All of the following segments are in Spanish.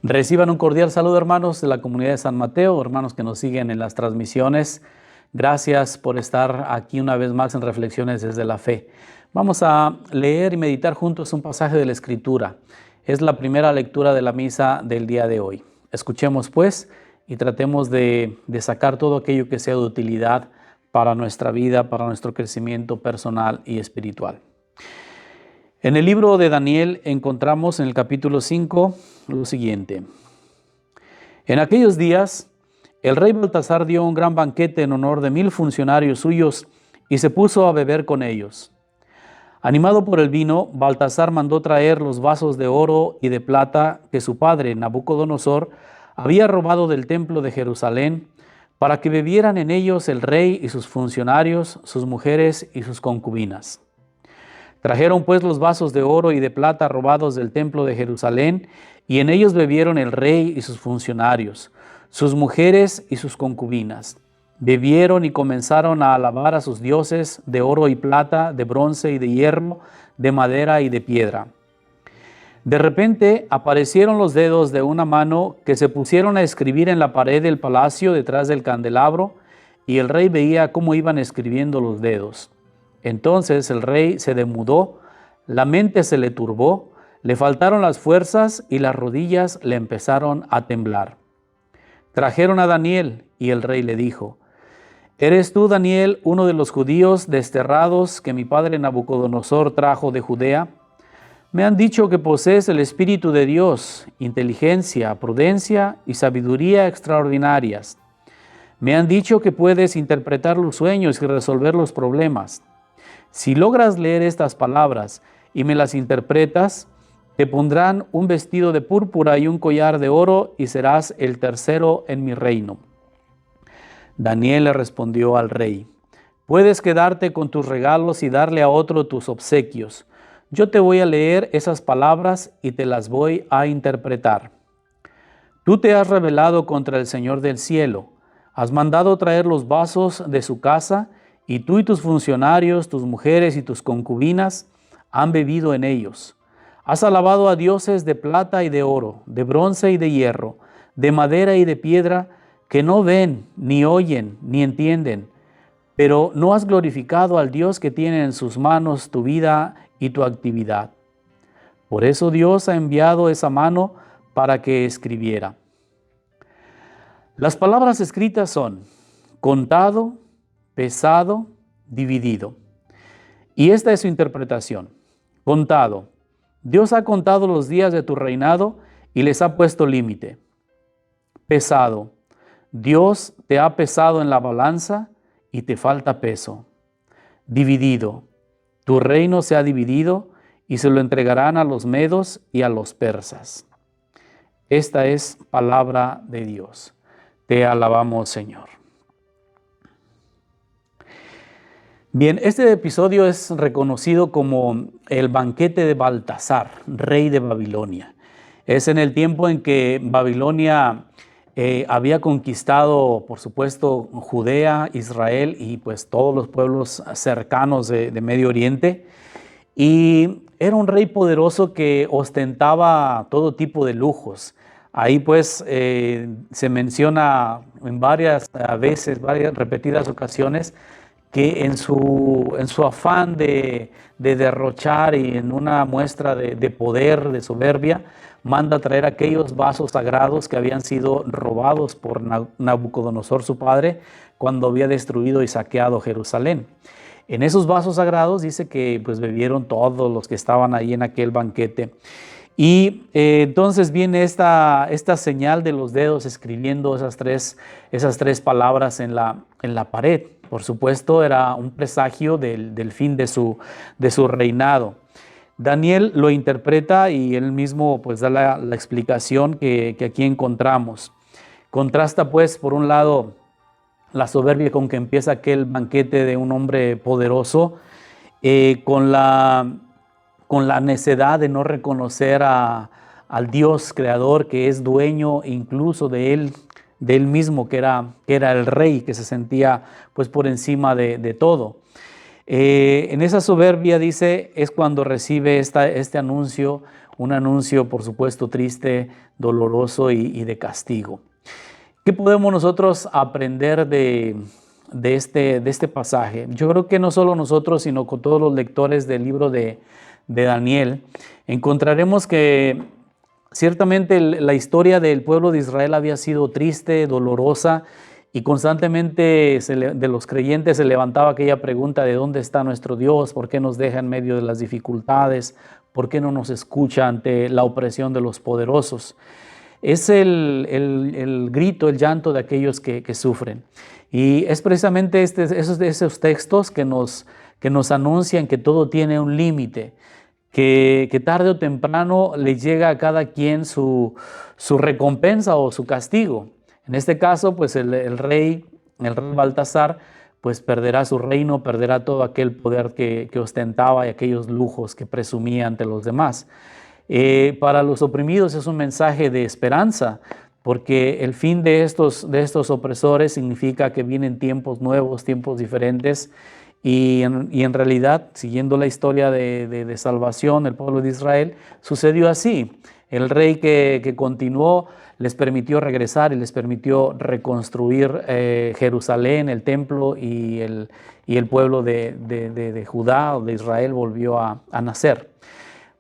Reciban un cordial saludo, hermanos de la comunidad de San Mateo, hermanos que nos siguen en las transmisiones. Gracias por estar aquí una vez más en Reflexiones desde la Fe. Vamos a leer y meditar juntos un pasaje de la Escritura. Es la primera lectura de la misa del día de hoy. Escuchemos pues y tratemos de sacar todo aquello que sea de utilidad para nuestra vida, para nuestro crecimiento personal y espiritual. En el libro de Daniel encontramos en el capítulo 5 lo siguiente. En aquellos días, el rey Baltasar dio un gran banquete en honor de 1000 funcionarios suyos y se puso a beber con ellos. Animado por el vino, Baltasar mandó traer los vasos de oro y de plata que su padre, Nabucodonosor, había robado del templo de Jerusalén, para que bebieran en ellos el rey y sus funcionarios, sus mujeres y sus concubinas. Trajeron pues los vasos de oro y de plata robados del templo de Jerusalén, y en ellos bebieron el rey y sus funcionarios, sus mujeres y sus concubinas. Bebieron y comenzaron a alabar a sus dioses de oro y plata, de bronce y de hierro, de madera y de piedra. De repente aparecieron los dedos de una mano que se pusieron a escribir en la pared del palacio detrás del candelabro, y el rey veía cómo iban escribiendo los dedos. Entonces el rey se demudó, la mente se le turbó, le faltaron las fuerzas y las rodillas le empezaron a temblar. Trajeron a Daniel y el rey le dijo: ¿Eres tú, Daniel, uno de los judíos desterrados que mi padre Nabucodonosor trajo de Judea? Me han dicho que posees el Espíritu de Dios, inteligencia, prudencia y sabiduría extraordinarias. Me han dicho que puedes interpretar los sueños y resolver los problemas. Si logras leer estas palabras y me las interpretas, te pondrán un vestido de púrpura y un collar de oro y serás el tercero en mi reino. Daniel le respondió al rey: puedes quedarte con tus regalos y darle a otro tus obsequios. Yo te voy a leer esas palabras y te las voy a interpretar. Tú te has rebelado contra el Señor del cielo. Has mandado traer los vasos de su casa, y tú y tus funcionarios, tus mujeres y tus concubinas han bebido en ellos. Has alabado a dioses de plata y de oro, de bronce y de hierro, de madera y de piedra, que no ven, ni oyen, ni entienden. Pero no has glorificado al Dios que tiene en sus manos tu vida y tu actividad. Por eso Dios ha enviado esa mano para que escribiera. Las palabras escritas son contado, pesado, dividido. Y esta es su interpretación. Contado. Dios ha contado los días de tu reinado y les ha puesto límite. Pesado. Dios te ha pesado en la balanza y te falta peso. Dividido. Tu reino se ha dividido y se lo entregarán a los medos y a los persas. Esta es palabra de Dios. Te alabamos, Señor. Bien, este episodio es reconocido como el banquete de Baltasar, rey de Babilonia. Es en el tiempo en que Babilonia había conquistado, por supuesto, Judea, Israel y pues todos los pueblos cercanos de Medio Oriente. Y era un rey poderoso que ostentaba todo tipo de lujos. Ahí pues se menciona en varias veces, varias repetidas ocasiones, que en su afán de derrochar y en una muestra de poder, de soberbia, manda traer aquellos vasos sagrados que habían sido robados por Nabucodonosor, su padre, cuando había destruido y saqueado Jerusalén. En esos vasos sagrados dice que pues bebieron todos los que estaban ahí en aquel banquete. Y entonces viene esta señal de los dedos escribiendo esas tres palabras en la pared. Por supuesto, era un presagio del fin de su reinado. Daniel lo interpreta y él mismo pues da la explicación que aquí encontramos. Contrasta pues por un lado la soberbia con que empieza aquel banquete de un hombre poderoso con la necedad de no reconocer al Dios creador, que es dueño incluso de él mismo, que era el rey, que se sentía pues por encima de todo. En esa soberbia, dice, es cuando recibe este anuncio un anuncio, por supuesto, triste, doloroso y de castigo. ¿Qué podemos nosotros aprender de este pasaje? Yo creo que no solo nosotros, sino con todos los lectores del libro de Daniel, encontraremos que ciertamente la historia del pueblo de Israel había sido triste, dolorosa, y constantemente de los creyentes se levantaba aquella pregunta de dónde está nuestro Dios, por qué nos deja en medio de las dificultades, por qué no nos escucha ante la opresión de los poderosos. Es el grito, el llanto de aquellos que sufren. Y es precisamente esos textos que nos anuncian que todo tiene un límite, que tarde o temprano le llega a cada quien su recompensa o su castigo. En este caso, pues el rey Baltasar, pues perderá su reino, perderá todo aquel poder que ostentaba y aquellos lujos que presumía ante los demás. Para los oprimidos es un mensaje de esperanza, porque el fin de estos opresores significa que vienen tiempos nuevos, tiempos diferentes, y en realidad, siguiendo la historia de salvación del pueblo de Israel, sucedió así. El rey que continuó les permitió regresar y les permitió reconstruir Jerusalén, el templo, y el pueblo de Judá o de Israel volvió a nacer.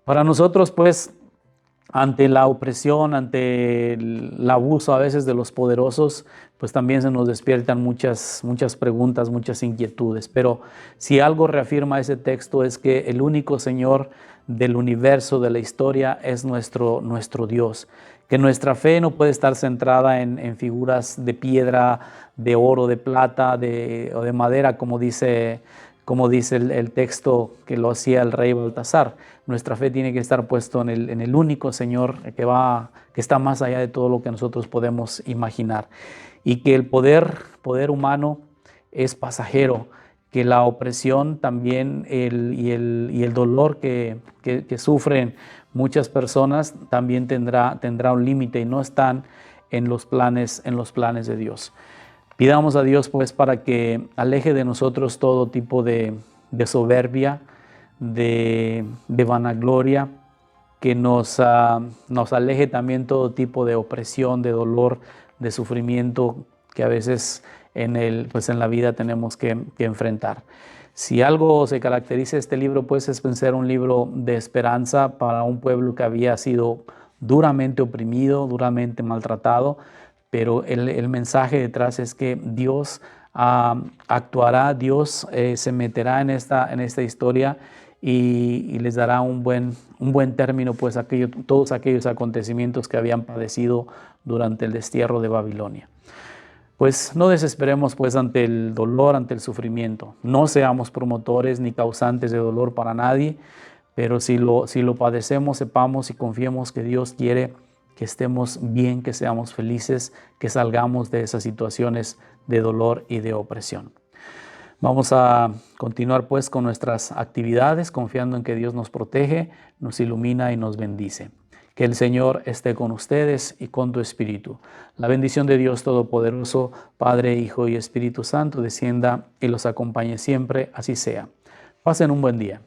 Para nosotros, pues, ante la opresión, ante el abuso a veces de los poderosos, pues también se nos despiertan muchas preguntas, muchas inquietudes. Pero si algo reafirma ese texto es que el único Señor del universo, de la historia, es nuestro Dios. Que nuestra fe no puede estar centrada en figuras de piedra, de oro, de plata o de madera, como dice el texto que lo hacía el rey Baltasar. Nuestra fe tiene que estar puesto en el único Señor que está más allá de todo lo que nosotros podemos imaginar. Y que el poder humano es pasajero, que la opresión también y el dolor que sufren muchas personas también tendrá un límite y no están en los planes de Dios. Pidamos a Dios, pues, para que aleje de nosotros todo tipo de soberbia, de vanagloria, que nos aleje también todo tipo de opresión, de dolor, de sufrimiento que a veces en la vida tenemos que enfrentar. Si algo se caracteriza este libro, pues es ser un libro de esperanza para un pueblo que había sido duramente oprimido, duramente maltratado, pero el mensaje detrás es que Dios actuará, Dios se meterá en esta historia y les dará un buen término, pues todos aquellos acontecimientos que habían padecido durante el destierro de Babilonia. Pues no desesperemos pues ante el dolor, ante el sufrimiento. No seamos promotores ni causantes de dolor para nadie, pero si lo padecemos, sepamos y confiemos que Dios quiere que estemos bien, que seamos felices, que salgamos de esas situaciones de dolor y de opresión. Vamos a continuar pues con nuestras actividades, confiando en que Dios nos protege, nos ilumina y nos bendice. Que el Señor esté con ustedes y con tu espíritu. La bendición de Dios Todopoderoso, Padre, Hijo y Espíritu Santo, descienda y los acompañe siempre, así sea. Pasen un buen día.